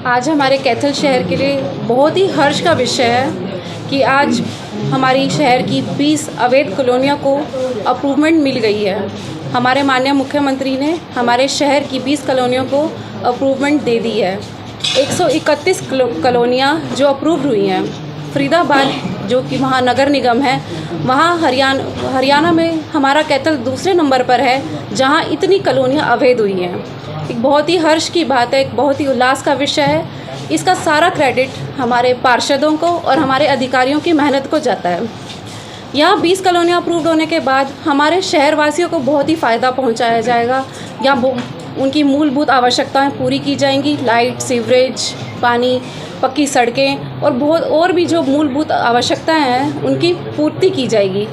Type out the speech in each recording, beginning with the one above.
आज हमारे कैथल शहर के लिए बहुत ही हर्ष का विषय है कि आज हमारी शहर की 20 अवैध कॉलोनियों को अप्रूवमेंट मिल गई है। हमारे माननीय मुख्यमंत्री ने हमारे शहर की 20 कॉलोनियों को अप्रूवमेंट दे दी है। 131 कॉलोनियाँ जो अप्रूव्ड हुई हैं। फरीदाबाद जो कि वहाँ नगर निगम है, वहाँ हरियाणा में हमारा कैथल दूसरे नंबर पर है जहाँ इतनी कॉलोनियाँ अवैध हुई हैं। एक बहुत ही हर्ष की बात है, एक बहुत ही उल्लास का विषय है। इसका सारा क्रेडिट हमारे पार्षदों को और हमारे अधिकारियों की मेहनत को जाता है। यहाँ 20 कॉलोनियाँ अप्रूव्ड होने के बाद हमारे शहरवासियों को बहुत ही फ़ायदा पहुँचाया जाएगा। यहाँ उनकी मूलभूत आवश्यकताएं पूरी की जाएंगी, लाइट, सीवरेज, पानी, पक्की सड़कें और बहुत और भी जो मूलभूत आवश्यकताएं हैं उनकी पूर्ति की जाएगी।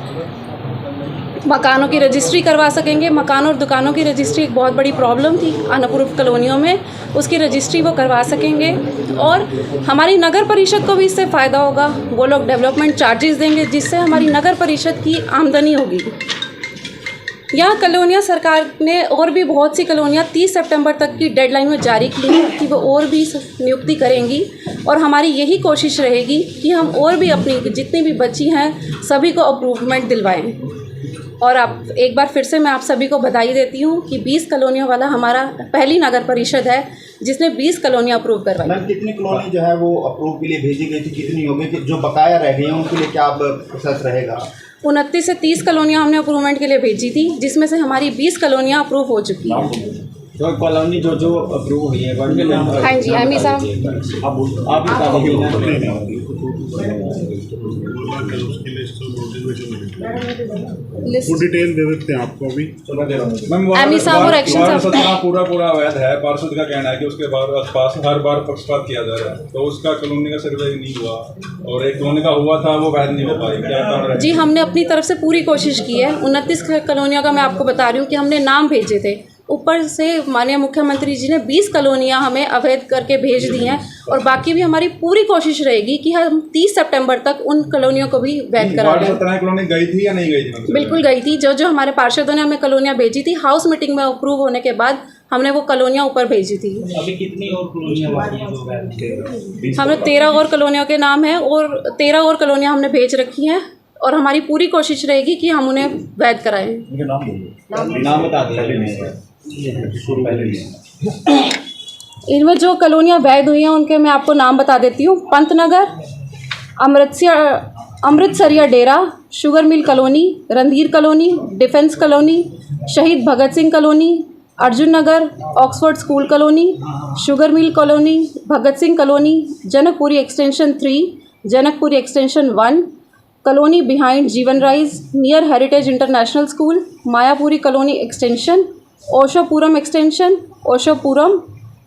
मकानों की रजिस्ट्री करवा सकेंगे। मकानों और दुकानों की रजिस्ट्री एक बहुत बड़ी प्रॉब्लम थी अनअप्रूव्ड कॉलोनियों में, उसकी रजिस्ट्री वो करवा सकेंगे। और हमारी नगर परिषद को भी इससे फ़ायदा होगा। वो लोग डेवलपमेंट चार्जेस देंगे जिससे हमारी नगर परिषद की आमदनी होगी। यहाँ कॉलोनियाँ सरकार ने और भी बहुत सी कॉलोनियाँ 30 सितंबर तक की डेडलाइन में जारी की है कि वो और भी नियुक्ति करेंगी और हमारी यही कोशिश रहेगी कि हम और भी अपनी जितनी भी बची हैं सभी को अप्रूवमेंट दिलवाएं। और आप एक बार फिर से मैं आप सभी को बधाई देती हूँ कि 20 कॉलोनियों वाला हमारा पहली नगर परिषद है जिसने 20 कॉलोनियाँ अप्रूव करवाई। मैम, कितनी कॉलोनी जो है वो अप्रूव के लिए भेजी गई थी, कितनी हो गई, जो बकाया रह गई हैं उनके लिए क्या प्रोसेस रहेगा? 29 से 30 कॉलोनियाँ हमने अप्रूवमेंट के लिए भेजी थी, जिसमें से हमारी 20 कॉलोनियाँ अप्रूव हो चुकी हैं। तो कॉलोनी जो अप्रूव हुई है, हाँ जी, एमई साहब आप डिटेल दे देते हैं आपको अभी। एमई साहब और एक्शन साहब पूरा अवैध है। पार्षद का कहना है कि उसके बाद आसपास हर बार पक्षपात किया जा रहा है, तो उसका कॉलोनी का सर्वे नहीं हुआ और एक कॉलोनी का हुआ था वो वैध नहीं हो पाई। क्या जी, हमने अपनी तरफ से पूरी कोशिश की है। 29 कॉलोनियों का मैं आपको बता रही हूँ कि हमने नाम भेजे थे। ऊपर से माननीय मुख्यमंत्री जी ने 20 कॉलोनियाँ हमें अवैध करके भेज दी हैं और बाकी भी हमारी पूरी कोशिश रहेगी कि हम 30 सितंबर तक उन कॉलोनियों को भी वैध करा दें। कॉलोनी गई थी या नहीं गई थी? बिल्कुल गई थी। जो हमारे पार्षदों ने हमें कॉलोनियाँ भेजी थी, हाउस मीटिंग में अप्रूव होने के बाद हमने वो कॉलोनियाँ ऊपर भेजी थी। अभी कितनी और कॉलोनियाँ बाकी हैं? हमने 13 और कॉलोनियों के नाम हैं और 13 और कॉलोनियाँ हमने भेज रखी हैं और हमारी पूरी कोशिश रहेगी कि हम उन्हें वैध कराएं। नाम बता दिया। इनमें जो कॉलोनियाँ वैध हुई हैं उनके मैं आपको नाम बता देती हूँ। Pantnagar, Amritsariya Dera, sugar mill colony, Randhir colony, defence colony, Shaheed Bhagat Singh colony, Arjun Nagar, Oxford school colony, sugar mill colony, Bhagat Singh colony, Janakpuri extension 3, Janakpuri extension 1, colony behind Jeevan rise near heritage international school, Mayapuri colony extension, Oshopuram extension, Oshopuram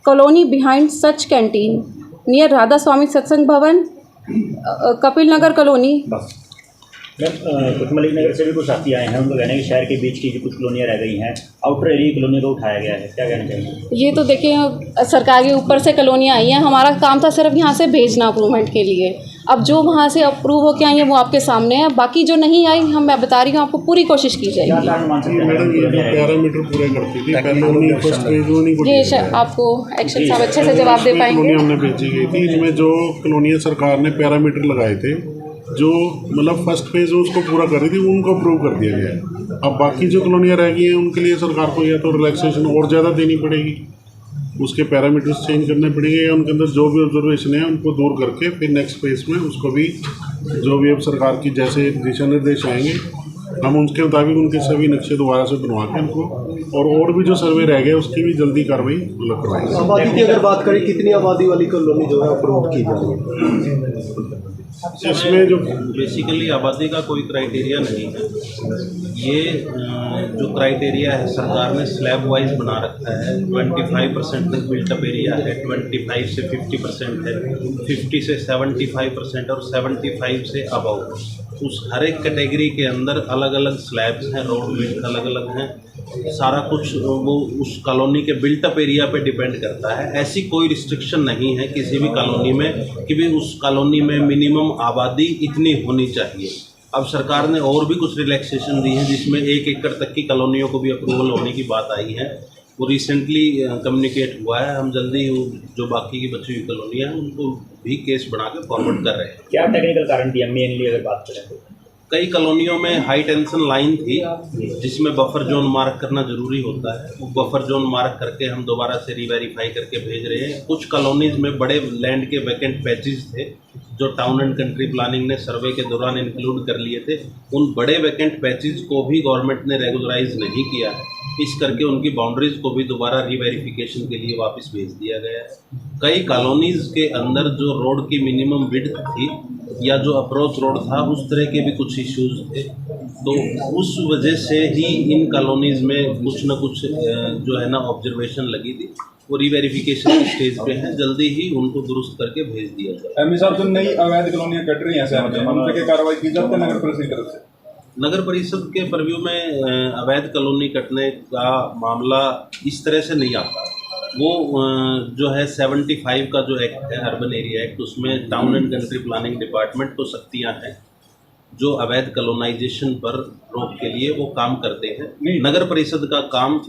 colony behind सच canteen near Radha Swami Satsang Bhawan, Kapil Nagar colony. Malik Nagar से भी कुछ साथी आए हैं, उनको कहना है कि शहर के बीच की जो कुछ कॉलोनियाँ रह गई हैं, आउटर एरिया कॉलोनी को उठाया गया है, क्या कहना चाहिए? ये तो देखिए सरकार के ऊपर से कॉलोनियाँ आई हैं, हमारा काम था सिर्फ यहाँ से भेजना अप्रूवमेंट के लिए। अब जो वहाँ से अप्रूव होकर आई है वो आपके सामने है, बाकी जो नहीं आई मैं बता रही हूँ आपको पूरी कोशिश की जाएगी। पैरामीटर पूरे करती थी पहले, ये आपको एक्शन साहब अच्छे से जवाब दे पाएंगे। हमने भेजी गई थी, इसमें जो कॉलोनियाँ सरकार ने पैरामीटर लगाए थे, जो मतलब फर्स्ट फेज उसको पूरा कर रही थी, उनको अप्रूव कर दिया गया है। अब बाकी जो कॉलोनियाँ रह गई हैं उनके लिए सरकार को या तो रिलैक्सेशन और ज़्यादा देनी पड़ेगी, उसके पैरामीटर्स चेंज करने पड़ेंगे, या उनके अंदर जो भी ऑब्जर्वेशन है उनको दूर करके फिर नेक्स्ट फेज में उसको भी जो भी अब सरकार की जैसे दिशा निर्देश आएंगे हम उसके मुताबिक उनके सभी नक्शे दोबारा से बनवा के उनको और भी जो सर्वे रह गए उसकी भी जल्दी कार्रवाई करवाएंगे। आबादी की अगर बात करें, कितनी आबादी वाली कॉलोनी जो है अप्रूव की जा रही है? इसमें जो बेसिकली आबादी का कोई क्राइटेरिया नहीं है। ये जो क्राइटेरिया है सरकार ने स्लैब वाइज बना रखा है। 25% तक बिल्टअप एरिया है, 25 से 50% है, 50 से 75% और 75 से अबव। उस हर एक कैटेगरी के अंदर अलग अलग स्लैब्स हैं, रोड विड्थ अलग अलग हैं, सारा कुछ वो उस कॉलोनी के बिल्टअप एरिया पे डिपेंड करता है। ऐसी कोई रिस्ट्रिक्शन नहीं है किसी भी कॉलोनी में कि भी उस कॉलोनी में मिनिमम आबादी इतनी होनी चाहिए। अब सरकार ने और भी कुछ रिलैक्सेशन दी है जिसमें 1 एकड़ तक की कॉलोनियों को भी अप्रूवल होने की बात आई है। वो रिसेंटली कम्युनिकेट हुआ है। हम जल्दी ही जो बाकी की बची हुई कॉलोनियाँ हैं उनको भी केस बना के फॉरवर्ड कर रहे हैं। क्या टेक्निकल कारण दिया मेनली अगर बात करें तो? कई कॉलोनियों में हाई टेंशन लाइन थी जिसमें बफर जोन मार्क करना जरूरी होता है। वो बफर जोन मार्क करके हम दोबारा से रीवेरीफाई करके भेज रहे हैं। कुछ कॉलोनीज में बड़े लैंड के वैकेंट पैचेस थे जो टाउन एंड कंट्री प्लानिंग ने सर्वे के दौरान इंक्लूड कर लिए थे। उन बड़े वैकेंट पैचेस को भी गवर्नमेंट ने रेगुलराइज नहीं किया है, इस करके उनकी बाउंड्रीज को भी दोबारा रीवेरिफिकेशन के लिए वापस भेज दिया गया है। कई कॉलोनीज के अंदर जो रोड की मिनिमम विड्थ थी या जो अप्रोच रोड था उस तरह के भी कुछ इश्यूज थे, तो उस वजह से ही इन कॉलोनीज में कुछ न कुछ जो है ना ऑब्जर्वेशन लगी थी। वो रीवेरिफिकेशन की स्टेज पे है, जल्दी ही उनको दुरुस्त करके भेज दिया जाए। एमपी साहब जो नई अवैध कॉलोनियाँ कट रही हैं शहर में, उन पे क्या कार्रवाई की जाती है नगर परिषद की तरफ से? नगर परिषद के परव्यू में अवैध कॉलोनी कटने का मामला इस तरह से नहीं आता। वो जो है 75 का जो एक्ट है अर्बन एरिया एक्ट, उसमें town and country planning department को शक्तियाँ हैं जो अवैध कॉलोनाइजेशन पर रोक के लिए वो काम करते हैं। नगर परिषद का काम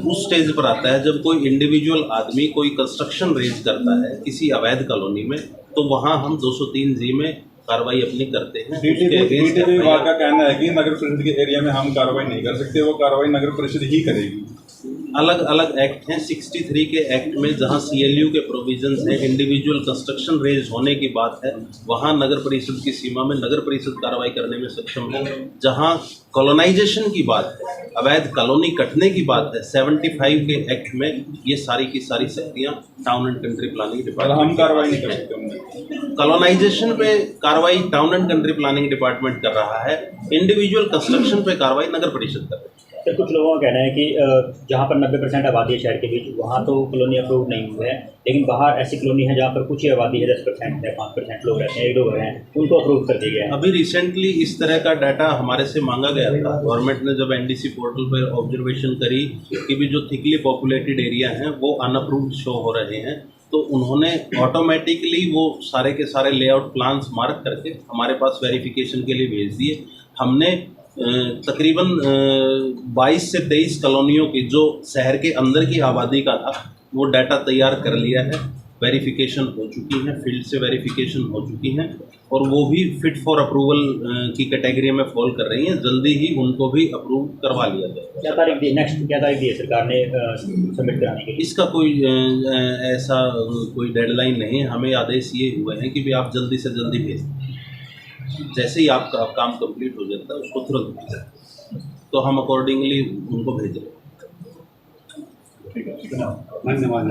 उस स्टेज पर आता है जब कोई इंडिविजुअल आदमी कोई कंस्ट्रक्शन रेज करता है किसी अवैध कॉलोनी में, तो वहाँ हम 203G में कार्रवाई अपनी करते हैं। डीटीपी विभाग का कहना है कि नगर परिषद के एरिया में हम कार्रवाई नहीं कर सकते, वो कार्रवाई नगर परिषद ही करेगी। अलग अलग एक्ट हैं। 63 के एक्ट में जहां CLU के प्रोविजंस हैं, इंडिविजुअल कंस्ट्रक्शन रेज होने की बात है, वहां नगर परिषद की सीमा में नगर परिषद कार्रवाई करने में सक्षम है। जहां कॉलोनाइजेशन की बात है, अवैध कॉलोनी कटने की बात है, 75 के एक्ट में ये सारी की सारी शक्तियां town and country planning department हम कार्रवाई नहीं कर सकते। कॉलोनाइजेशन पे कार्रवाई town and country planning department कर रहा है, इंडिविजुअल कंस्ट्रक्शन पे कार्रवाई नगर परिषद कर रही है। तो कुछ लोगों का कहना है कि जहाँ पर 90% आबादी है शहर के बीच, वहाँ तो कॉलोनी अप्रूव नहीं हुए हैं, लेकिन बाहर ऐसी कॉलोनी है जहाँ पर कुछ ही आबादी है, 10% है, 5% लोग रहते हैं, 1-2 घर हैं, उनको अप्रूव कर दिया गया है। अभी रिसेंटली इस तरह का डाटा हमारे से मांगा गया था। गवर्नमेंट ने जब NDC पोर्टल पर ऑब्जर्वेशन करी कि भी जो थिकली पॉपुलेटेड एरिया हैं वो अनअप्रूव्ड शो हो रहे हैं, तो उन्होंने ऑटोमेटिकली वो सारे के सारे लेआउट प्लान्स मार्क करके हमारे पास वेरिफिकेशन के लिए भेज दिए। हमने तकरीबन 22 से 23 कॉलोनियों की जो शहर के अंदर की आबादी का था वो डाटा तैयार कर लिया है, वेरिफिकेशन हो चुकी है, फील्ड से वेरिफिकेशन हो चुकी हैं और वो भी फिट फॉर अप्रूवल की कैटेगरी में फॉल कर रही हैं। जल्दी ही उनको भी अप्रूव करवा लिया जाएगा। क्या तारीख दी, नेक्स्ट क्या तारीख दी है सरकार ने सबमिट कराने के लिए? इसका कोई ऐसा कोई डेडलाइन नहीं है। हमें आदेश ये हुए हैं कि भी आप जल्दी से जल्दी भेज दें, जैसे ही आपका काम कंप्लीट हो जाता है उसको तुरंत भेजें, तो हम अकॉर्डिंगली उनको भेज रहे हैं। धन्यवाद।